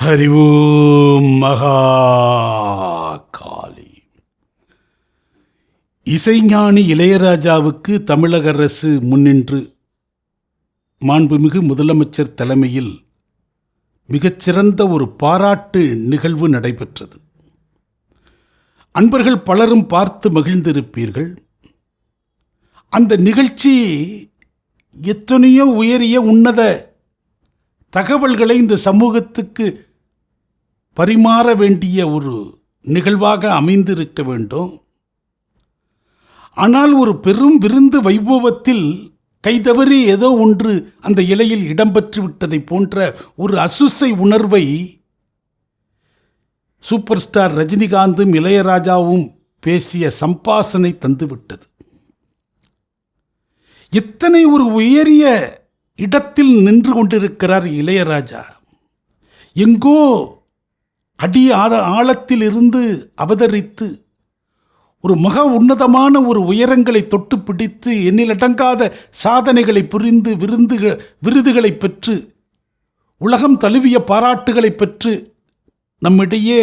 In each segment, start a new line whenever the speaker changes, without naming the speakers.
ஹரி ஓம் மகா காளி. இசைஞானி இளையராஜாவுக்கு தமிழக அரசு முன்னின்று மாண்புமிகு முதலமைச்சர் தலைமையில் மிகச்சிறந்த ஒரு பாராட்டு நிகழ்வு நடைபெற்றது. அன்பர்கள் பலரும் பார்த்து மகிழ்ந்திருப்பீர்கள். அந்த நிகழ்ச்சி எத்தனையோ உயரிய உன்னத தகவல்களை இந்த சமூகத்துக்கு பரிமாற வேண்டிய ஒரு நிகழ்வாக அமைந்திருக்க வேண்டும். ஆனால் ஒரு பெரும் விருந்து வைபவத்தில் கைதவறி ஏதோ ஒன்று அந்த இலையில் இடம்பெற்று விட்டதை போன்ற ஒரு அசுசை உணர்வை சூப்பர் ஸ்டார் ரஜினிகாந்தும் இளையராஜாவும் பேசிய சம்பாசனை தந்துவிட்டது. எத்தனை ஒரு உயரிய இடத்தில் நின்று கொண்டிருக்கிறார் இளையராஜா. எங்கோ அடி ஆழத்தில் இருந்து அவதரித்து ஒரு மகா உன்னதமான ஒரு உயரங்களை தொட்டு பிடித்து எண்ணிலடங்காத சாதனைகளை புரிந்து விருதுகளை பெற்று உலகம் தழுவிய பாராட்டுகளை பெற்று நம்மிடையே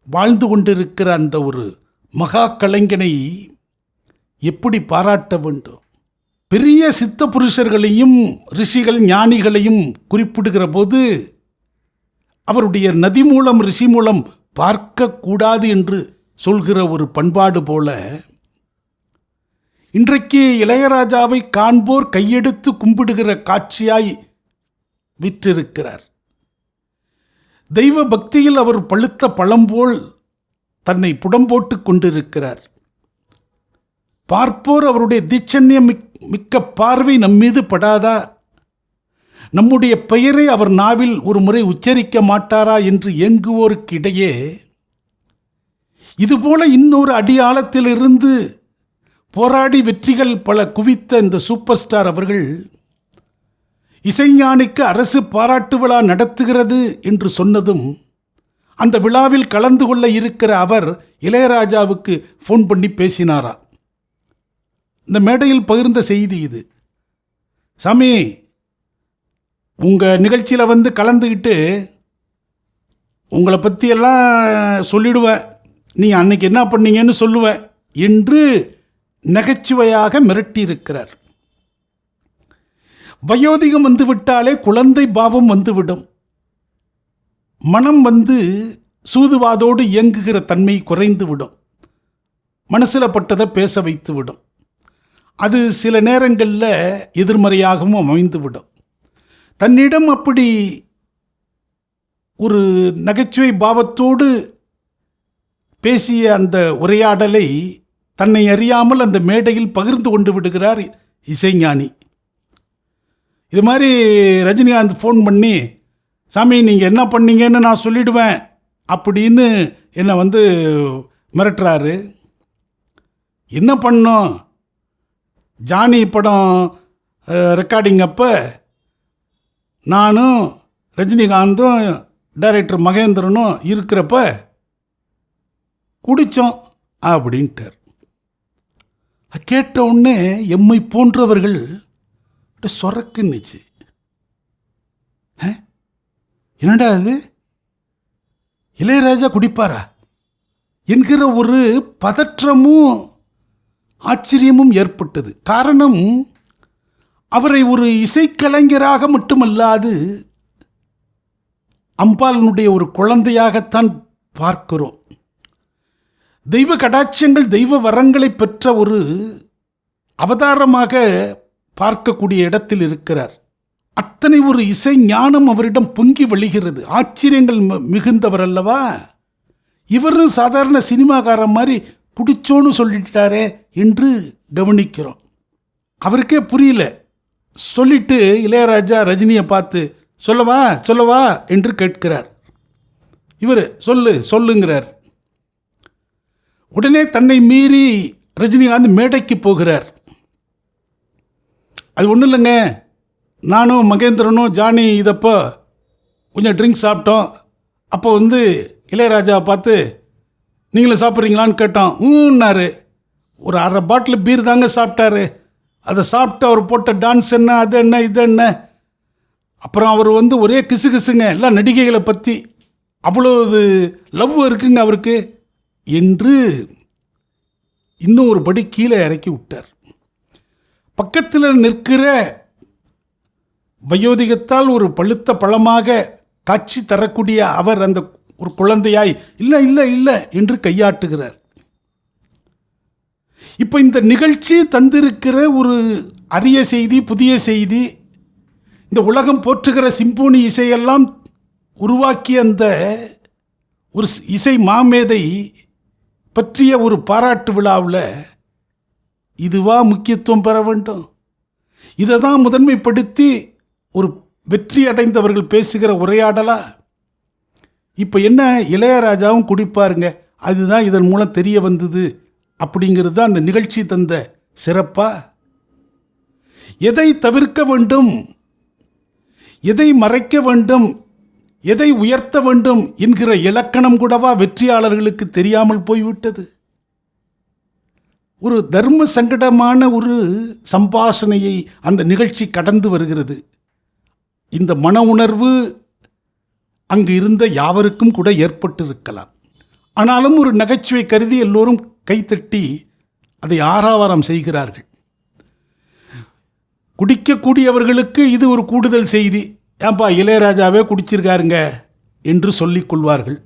வாழ்ந்து கொண்டிருக்கிற அந்த ஒரு மகா கலைஞனை எப்படி பாராட்ட வேண்டும்? பெரிய சித்த புருஷர்களையும் ரிஷிகள் ஞானிகளையும் குறிப்பிடுகிற போது அவருடைய நதி மூலம் ரிஷி மூலம் பார்க்கக்கூடாது என்று சொல்கிற ஒரு பண்பாடு போல இன்றைக்கு இளையராஜாவை காண்போர் கையெடுத்து கும்பிடுகிற காட்சியாய் விற்றிருக்கிறார். தெய்வ பக்தியில் அவர் பழுத்த பழம்போல் தன்னை புடம்போட்டு கொண்டிருக்கிறார். பார்ப்போர் அவருடைய தீட்சண்யம் மிக்க பார்வை நம்மீது படாதா? நம்முடைய பெயரை அவர் நாவில் ஒரு முறை உச்சரிக்க மாட்டாரா என்று ஏங்குவோருக்கு இடையே இதுபோல இன்னொரு அடியாளத்திலிருந்து போராடி வெற்றிகள் பல குவித்த இந்த சூப்பர் ஸ்டார் அவர்கள் இசைஞானிக்கு அரசு பாராட்டு விழா நடத்துகிறது என்று சொன்னதும் அந்த விழாவில் கலந்து கொள்ள இருக்கிற அவர் இளையராஜாவுக்கு ஃபோன் பண்ணி பேசினாரா. இந்த மேடையில் பகிர்ந்த செய்தி இது. சாமி, உங்கள் நிகழ்ச்சியில் வந்து கலந்துக்கிட்டு உங்களை பற்றியெல்லாம் சொல்லிடுவேன், நீங்கள் அன்னைக்கு என்ன பண்ணீங்கன்னு சொல்லுவேன் என்று நகைச்சுவையாக மிரட்டியிருக்கிறார். வயோதிகம் வந்துவிட்டாலே குழந்தை பாவம் வந்துவிடும். மனம் சூதுவாதோடு இயங்குகிற தன்மை குறைந்துவிடும். மனசில் பட்டதை பேச வைத்துவிடும். அது சில நேரங்களில் எதிர்மறையாகவும் அமைந்துவிடும். தன்னிடம் அப்படி ஒரு நகைச்சுவை பாவத்தோடு பேசிய அந்த உரையாடலை தன்னை அறியாமல் அந்த மேடையில் பகிர்ந்து கொண்டு விடுகிறார் இசைஞானி. இது மாதிரி ரஜினிகாந்த் ஃபோன் பண்ணி, சாமி நீங்கள் என்ன பண்ணீங்கன்னு நான் சொல்லிடுவேன் அப்படின்னு என்னை மிரட்டுறாரு. என்ன பண்ணோம்? ஜானி படம் ரெக்கார்டிங் அப்போ நானும் ரஜினிகாந்தும் டைரக்டர் மகேந்திரனும் இருக்கிறப்ப குடித்தோம் அப்படின்ட்டார். கேட்ட உடனே எம்மை போன்றவர்கள் சொரக்குன்னுச்சு. என்னடா அது, இளையராஜா குடிப்பாரா என்கிற ஒரு பதற்றமும் ஆச்சரியமும் ஏற்பட்டது. காரணம், அவரை ஒரு இசைக்கலைஞராக மட்டுமல்லாது அம்பாளனுடைய ஒரு குழந்தையாகத்தான் பார்க்கிறோம். தெய்வ கடாட்சங்கள் தெய்வ வரங்களை பெற்ற ஒரு அவதாரமாக பார்க்கக்கூடிய இடத்தில் இருக்கிறார். அத்தனை ஒரு இசை ஞானம் அவரிடம் பொங்கி வழிகிறது. ஆச்சரியங்கள் மிகுந்தவர் அல்லவா. இவரும் சாதாரண சினிமாக்காரன் மாதிரி குடிச்சோன்னு சொல்லிட்டாரே என்று கவனிக்கிறோம். அவருக்கே புரியல. சொல்லிட்டு இளையராஜா ரஜினியை பார்த்து சொல்லவா என்று கேட்கிறார். இவர் சொல்லுங்கிறார். உடனே தன்னை மீறி ரஜினிகாந்த் மேடைக்கு போகிறார். அது ஒன்றும் இல்லைங்க, நானும் மகேந்திரனும் ஜானி இதப்போ கொஞ்சம் ட்ரிங்க்ஸ் சாப்பிட்டோம். அப்போ இளையராஜாவை பார்த்து நீங்களும் சாப்பிட்றீங்களான்னு கேட்டோம். ஊன்னாரு. ஒரு அரை பாட்டில் பீர் தாங்க சாப்பிட்டாரு. அதை சாப்பிட்டு அவர் போட்ட டான்ஸ் என்ன, அது என்ன, இது என்ன, அப்புறம் அவர் ஒரே கிசுகிசுங்க எல்லாம் நடிகைகளை பற்றி. அவ்வளவு லவ் இருக்குங்க அவருக்கு என்று இன்னும் ஒரு படி கீழே இறக்கி விட்டார். பக்கத்தில் நிற்கிற வயோதிகத்தால் ஒரு பழுத்த பழமாக காட்சி தரக்கூடிய அவர் அந்த ஒரு குழந்தையாய் இல்லை இல்லை இல்லை என்று கையாட்டுகிறார். இப்போ இந்த நிகழ்ச்சி தந்திருக்கிற ஒரு அரிய செய்தி, புதிய செய்தி, இந்த உலகம் போற்றுகிற சிம்போனி இசையெல்லாம் உருவாக்கிய அந்த ஒரு இசை மாமேதை பற்றிய ஒரு பாராட்டு விழாவில் இதுவா முக்கியத்துவம் பெற வேண்டும்? இதை தான் முதன்மைப்படுத்தி ஒரு வெற்றி அடைந்தவர்கள் பேசுகிற உரையாடலா? இப்போ என்ன, இளையராஜாவும் குடிப்பாருங்க, அதுதான் இதன் மூலம் தெரிய வந்தது அப்படிங்கிறது தான் அந்த நிகழ்ச்சி தந்த சிறப்பா? எதை தவிர்க்க வேண்டும், எதை மறைக்க வேண்டும், எதை உயர்த்த வேண்டும் என்கிற இலக்கணம் கூடவா வெற்றியாளர்களுக்கு தெரியாமல் போய்விட்டது? ஒரு தர்ம சங்கடமான ஒரு சம்பாஷணையை அந்த நிகழ்ச்சி கடந்து வருகிறது. இந்த மன உணர்வு அங்கு இருந்த யாவருக்கும் கூட ஏற்பட்டிருக்கலாம். ஆனாலும் ஒரு நகைச்சுவை கருதி எல்லோரும் கைத்தட்டி அதை ஆரவாரம் செய்கிறார்கள். குடிக்கக்கூடியவர்களுக்கு இது ஒரு கூடுதல் செய்தி. ஏன்பா இளையராஜாவே குடிச்சிருக்காருங்க என்று சொல்லிக் கொள்வார்கள்.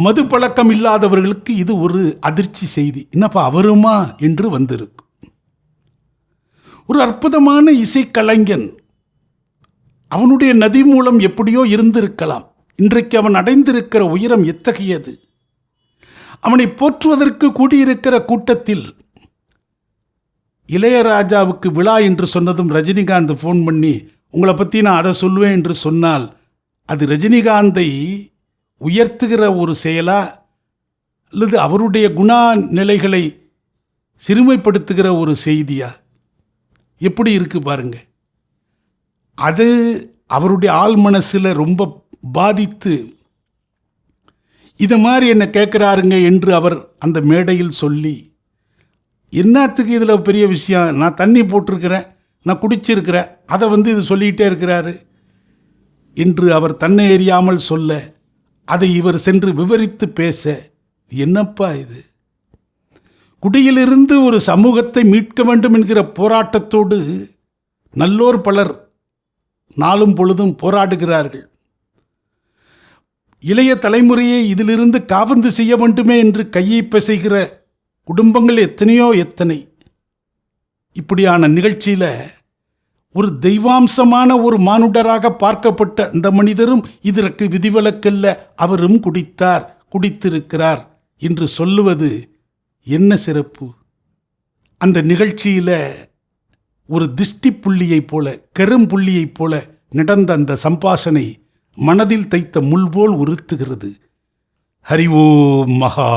மது பழக்கம் இல்லாதவர்களுக்கு இது ஒரு அதிர்ச்சி செய்தி. என்னப்பா அவருமா என்று வந்திருக்கும். ஒரு அற்புதமான இசைக்கலைஞன், அவனுடைய நதி மூலம் எப்படியோ இருந்திருக்கலாம். இன்றைக்கு அவன் அடைந்திருக்கிற உயரம் எத்தகையது! அவனை போற்றுவதற்கு கூடியிருக்கிற கூட்டத்தில் இளையராஜாவுக்கு விழா என்று சொன்னதும் ரஜினிகாந்த் ஃபோன் பண்ணி உங்களை பற்றி நான் அதை சொல்லுவேன் என்று சொன்னால் அது ரஜினிகாந்தை உயர்த்துகிற ஒரு செயலா அல்லது அவருடைய குணா நிலைகளை சிறுமைப்படுத்துகிற ஒரு செய்தியா? எப்படி இருக்கு பாருங்க. அது அவருடைய ஆள் மனசில் ரொம்ப பாதித்து இதை மாதிரி என்னை கேட்குறாருங்க என்று அவர் அந்த மேடையில் சொல்லி, என்னத்துக்கு இதில் பெரிய விஷயம், நான் தண்ணி போட்டிருக்கிறேன், நான் குடிச்சிருக்கிறேன், அதை இது சொல்லிகிட்டே இருக்கிறாரு என்று அவர் தன்னை எறியாமல் சொல்ல, அதை இவர் சென்று விவரித்து பேச, என்னப்பா இது? குடியிலிருந்து ஒரு சமூகத்தை மீட்க வேண்டும் என்கிற போராட்டத்தோடு நல்லோர் பலர் நாளும் பொழுதும் போராடுகிறார்கள். இளைய தலைமுறையை இதிலிருந்து காவந்து செய்ய வேண்டுமே என்று கையை பிசைகிற குடும்பங்கள் எத்தனையோ எத்தனை. இப்படியான நிகழ்ச்சியில் ஒரு தெய்வாம்சமான ஒரு மானுடராக பார்க்கப்பட்ட இந்த மனிதரும் இதற்கு விதிவிலக்கல்ல, அவரும் குடித்தார், குடித்திருக்கிறார் என்று சொல்லுவது என்ன சிறப்பு? அந்த நிகழ்ச்சியில் ஒரு திஷ்டி புள்ளியைப் போல, கரும்புள்ளியைப் போல நடந்த அந்த சம்பாஷணை மனதில் தைத்த முள் போல் உறுத்துகிறது. ஹரி ஓம் மகா